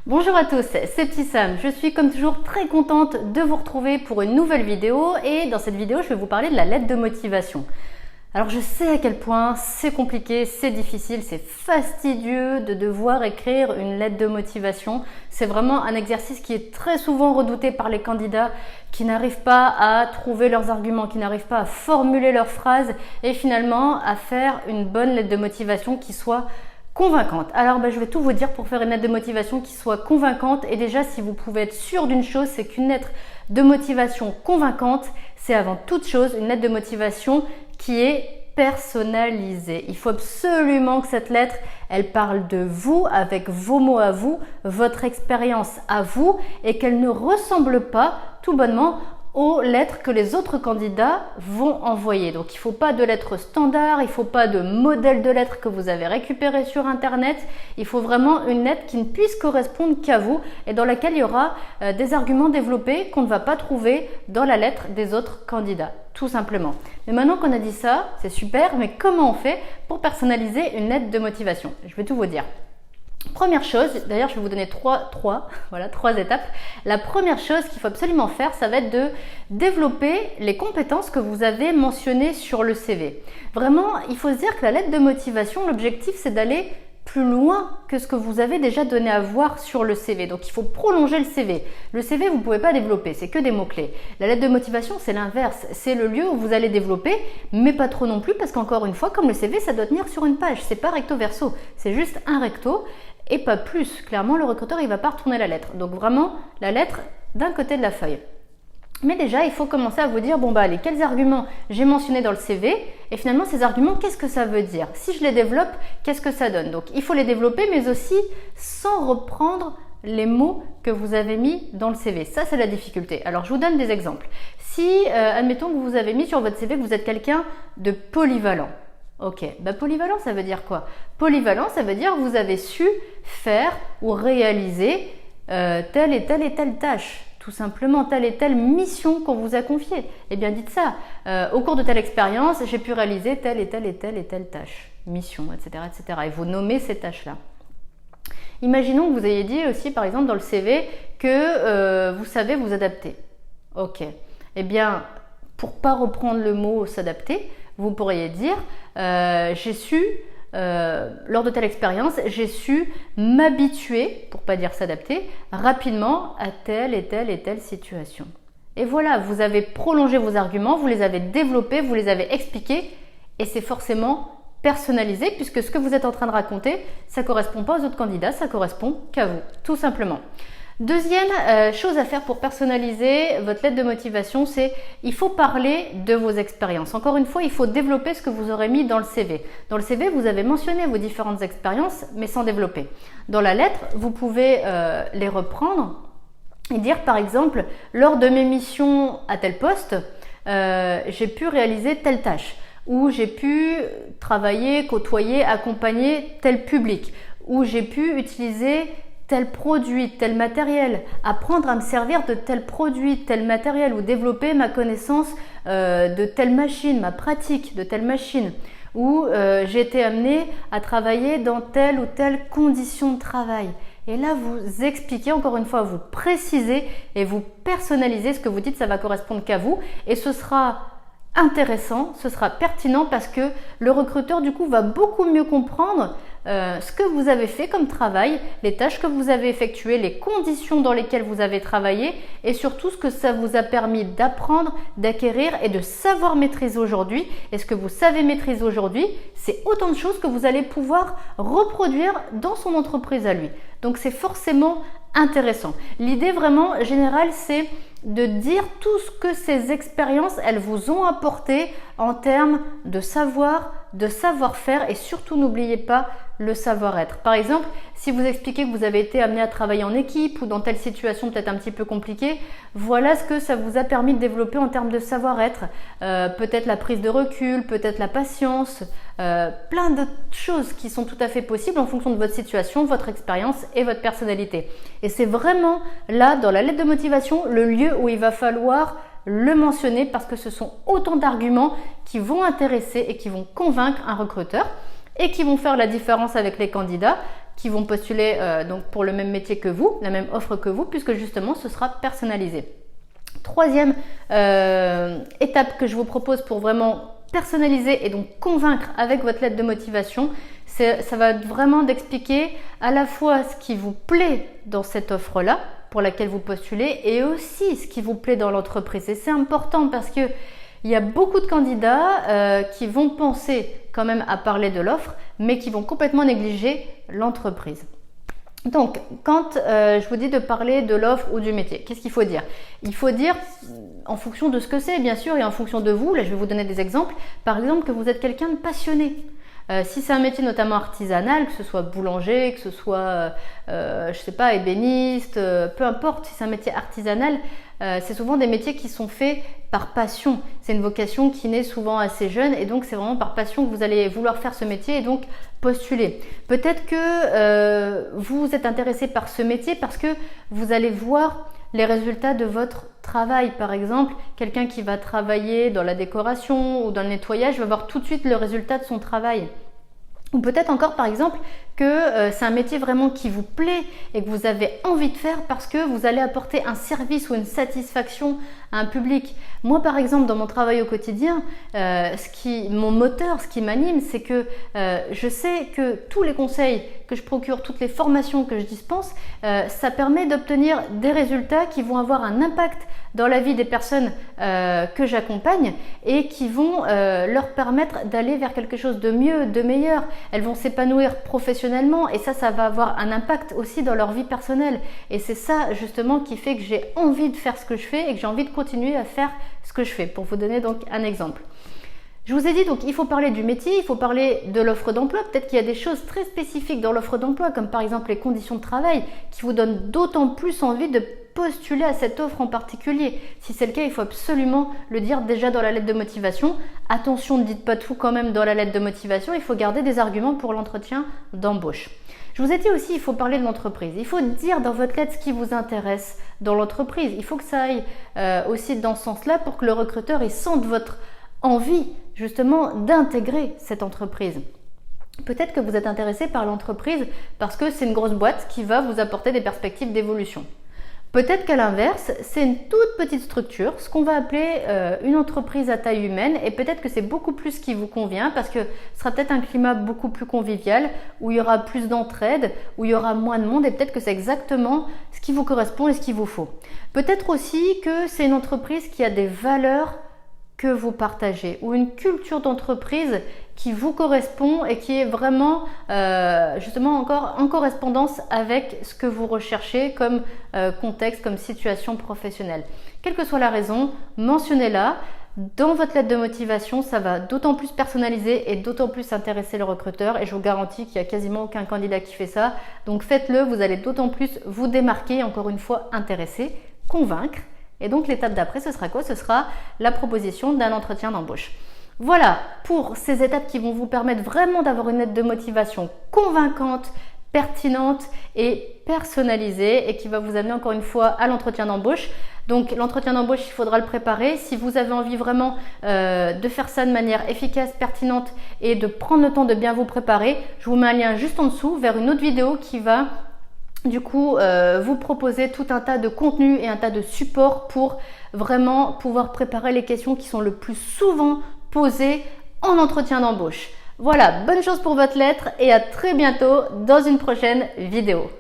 Bonjour à tous, c'est Petit Sam. Je suis comme toujours très contente de vous retrouver pour une nouvelle vidéo et dans cette vidéo, je vais vous parler de la lettre de motivation. Alors je sais à quel point c'est compliqué, c'est difficile, c'est fastidieux de devoir écrire une lettre de motivation. C'est vraiment un exercice qui est très souvent redouté par les candidats qui n'arrivent pas à trouver leurs arguments, qui n'arrivent pas à formuler leurs phrases et finalement à faire une bonne lettre de motivation qui soit convaincante. Alors je vais tout vous dire pour faire une lettre de motivation qui soit convaincante. Et déjà, si vous pouvez être sûr d'une chose, c'est qu'une lettre de motivation convaincante, c'est avant toute chose une lettre de motivation qui est personnalisée. Il faut absolument que cette lettre, elle parle de vous, avec vos mots à vous, votre expérience à vous, et qu'elle ne ressemble pas tout bonnement aux lettres que les autres candidats vont envoyer. Donc il ne faut pas de lettres standard, il ne faut pas de modèle de lettres que vous avez récupéré sur internet. Il faut vraiment une lettre qui ne puisse correspondre qu'à vous et dans laquelle il y aura des arguments développés qu'on ne va pas trouver dans la lettre des autres candidats, tout simplement. Mais maintenant qu'on a dit ça, c'est super, mais comment on fait pour personnaliser une lettre de motivation? Je vais tout vous dire. Première chose, d'ailleurs je vais vous donner trois étapes. La première chose qu'il faut absolument faire, ça va être de développer les compétences que vous avez mentionnées sur le CV. Vraiment, il faut se dire que la lettre de motivation, l'objectif c'est d'aller plus loin que ce que vous avez déjà donné à voir sur le CV. Donc il faut prolonger le CV. Le CV, vous ne pouvez pas développer, c'est que des mots-clés. La lettre de motivation, c'est l'inverse. C'est le lieu où vous allez développer, mais pas trop non plus, parce qu'encore une fois, comme le CV, ça doit tenir sur une page. C'est pas recto verso, c'est juste un recto et pas plus. Clairement, le recruteur, il ne va pas retourner la lettre. Donc vraiment, la lettre d'un côté de la feuille. Mais déjà, il faut commencer à vous dire, allez, quels arguments j'ai mentionnés dans le CV et finalement, ces arguments, qu'est-ce que ça veut dire? Si je les développe, qu'est-ce que ça donne? Donc, il faut les développer, mais aussi sans reprendre les mots que vous avez mis dans le CV. Ça, c'est la difficulté. Alors, je vous donne des exemples. Si, admettons que vous avez mis sur votre CV que vous êtes quelqu'un de polyvalent. Ok, polyvalent, ça veut dire quoi? Polyvalent, ça veut dire que vous avez su faire ou réaliser telle et telle tâche. Tout simplement, telle et telle mission qu'on vous a confiée. Eh bien, dites ça. Au cours de telle expérience, j'ai pu réaliser telle et telle tâche, mission, etc., etc. Et vous nommez ces tâches-là. Imaginons que vous ayez dit aussi, par exemple, dans le CV, que vous savez vous adapter. Ok. Eh bien, pour pas reprendre le mot s'adapter, vous pourriez dire j'ai su lors de telle expérience, j'ai su m'habituer, pour pas dire s'adapter, rapidement à telle et telle situation. Et voilà, vous avez prolongé vos arguments, vous les avez développés, vous les avez expliqués et c'est forcément personnalisé puisque ce que vous êtes en train de raconter, ça ne correspond pas aux autres candidats, ça correspond qu'à vous, tout simplement. Deuxième chose à faire pour personnaliser votre lettre de motivation, c'est il faut parler de vos expériences. Encore une fois, il faut développer ce que vous aurez mis dans le CV. Dans le CV, vous avez mentionné vos différentes expériences, mais sans développer. Dans la lettre, vous pouvez les reprendre et dire par exemple, lors de mes missions à tel poste, j'ai pu réaliser telle tâche, ou j'ai pu travailler, côtoyer, accompagner tel public, ou j'ai pu utiliser tel produit, tel matériel, apprendre à me servir de tel produit, tel matériel ou développer ma connaissance de telle machine, ma pratique de telle machine ou j'ai été amenée à travailler dans telle ou telle condition de travail. Et là, vous expliquez, encore une fois, vous précisez et vous personnalisez ce que vous dites, ça va correspondre qu'à vous et ce sera intéressant, ce sera pertinent parce que le recruteur du coup va beaucoup mieux comprendre ce que vous avez fait comme travail, les tâches que vous avez effectuées, les conditions dans lesquelles vous avez travaillé et surtout ce que ça vous a permis d'apprendre, d'acquérir et de savoir maîtriser aujourd'hui. Et ce que vous savez maîtriser aujourd'hui, c'est autant de choses que vous allez pouvoir reproduire dans son entreprise à lui. Donc c'est forcément intéressant. L'idée vraiment générale, c'est de dire tout ce que ces expériences, elles vous ont apporté en termes de savoir, de savoir-faire et surtout n'oubliez pas le savoir-être. Par exemple, si vous expliquez que vous avez été amené à travailler en équipe ou dans telle situation peut-être un petit peu compliquée, voilà ce que ça vous a permis de développer en termes de savoir-être. Peut-être la prise de recul, peut-être la patience, plein de choses qui sont tout à fait possibles en fonction de votre situation, votre expérience et votre personnalité. Et c'est vraiment là, dans la lettre de motivation, le lieu où il va falloir le mentionner parce que ce sont autant d'arguments qui vont intéresser et qui vont convaincre un recruteur et qui vont faire la différence avec les candidats qui vont postuler donc pour le même métier que vous, la même offre que vous, puisque justement ce sera personnalisé. Troisième étape que je vous propose pour vraiment personnaliser et donc convaincre avec votre lettre de motivation, ça va être vraiment d'expliquer à la fois ce qui vous plaît dans cette offre-là pour laquelle vous postulez et aussi ce qui vous plaît dans l'entreprise. Et c'est important parce que il y a beaucoup de candidats qui vont penser quand même à parler de l'offre, mais qui vont complètement négliger l'entreprise. Donc, quand je vous dis de parler de l'offre ou du métier, qu'est-ce qu'il faut dire? Il faut dire en fonction de ce que c'est, bien sûr, et en fonction de vous. Là, je vais vous donner des exemples. Par exemple, que vous êtes quelqu'un de passionné. Si c'est un métier notamment artisanal, que ce soit boulanger, que ce soit, je sais pas, ébéniste, peu importe, si c'est un métier artisanal, c'est souvent des métiers qui sont faits par passion. C'est une vocation qui naît souvent assez jeune et donc c'est vraiment par passion que vous allez vouloir faire ce métier et donc postuler. Peut-être que vous êtes intéressé par ce métier parce que vous allez voir les résultats de votre travail. Par exemple, quelqu'un qui va travailler dans la décoration ou dans le nettoyage va voir tout de suite le résultat de son travail. Ou peut-être encore par exemple que c'est un métier vraiment qui vous plaît et que vous avez envie de faire parce que vous allez apporter un service ou une satisfaction à un public. Moi par exemple dans mon travail au quotidien, mon moteur, ce qui m'anime, c'est que je sais que tous les conseils que je procure, toutes les formations que je dispense, ça permet d'obtenir des résultats qui vont avoir un impact dans la vie des personnes que j'accompagne et qui vont leur permettre d'aller vers quelque chose de mieux, de meilleur. Elles vont s'épanouir professionnellement et ça va avoir un impact aussi dans leur vie personnelle. Et c'est ça justement qui fait que j'ai envie de faire ce que je fais et que j'ai envie de continuer à faire ce que je fais. Pour vous donner donc un exemple. Je vous ai dit donc il faut parler du métier, il faut parler de l'offre d'emploi. Peut-être qu'il y a des choses très spécifiques dans l'offre d'emploi comme par exemple les conditions de travail qui vous donnent d'autant plus envie de postuler à cette offre en particulier. Si c'est le cas, il faut absolument le dire déjà dans la lettre de motivation. Attention, ne dites pas tout quand même dans la lettre de motivation, il faut garder des arguments pour l'entretien d'embauche. Je vous ai dit aussi, il faut parler de l'entreprise. Il faut dire dans votre lettre ce qui vous intéresse dans l'entreprise. Il faut que ça aille aussi dans ce sens-là pour que le recruteur il sente votre envie justement d'intégrer cette entreprise. Peut-être que vous êtes intéressé par l'entreprise parce que c'est une grosse boîte qui va vous apporter des perspectives d'évolution. Peut-être qu'à l'inverse, c'est une toute petite structure, ce qu'on va appeler une entreprise à taille humaine et peut-être que c'est beaucoup plus ce qui vous convient parce que ce sera peut-être un climat beaucoup plus convivial où il y aura plus d'entraide, où il y aura moins de monde et peut-être que c'est exactement ce qui vous correspond et ce qu'il vous faut. Peut-être aussi que c'est une entreprise qui a des valeurs que vous partagez ou une culture d'entreprise qui vous correspond et qui est vraiment justement encore en correspondance avec ce que vous recherchez comme contexte, comme situation professionnelle. Quelle que soit la raison, mentionnez-la. Dans votre lettre de motivation, ça va d'autant plus personnaliser et d'autant plus intéresser le recruteur et je vous garantis qu'il n'y a quasiment aucun candidat qui fait ça. Donc faites-le, vous allez d'autant plus vous démarquer, encore une fois intéresser, convaincre. Et donc l'étape d'après, ce sera quoi? Ce sera la proposition d'un entretien d'embauche. Voilà pour ces étapes qui vont vous permettre vraiment d'avoir une lettre de motivation convaincante, pertinente et personnalisée et qui va vous amener encore une fois à l'entretien d'embauche. Donc l'entretien d'embauche, il faudra le préparer. Si vous avez envie vraiment de faire ça de manière efficace, pertinente et de prendre le temps de bien vous préparer, je vous mets un lien juste en dessous vers une autre vidéo qui va du coup vous proposer tout un tas de contenus et un tas de supports pour vraiment pouvoir préparer les questions qui sont le plus souvent posées en entretien d'embauche. Voilà, bonne chance pour votre lettre et à très bientôt dans une prochaine vidéo.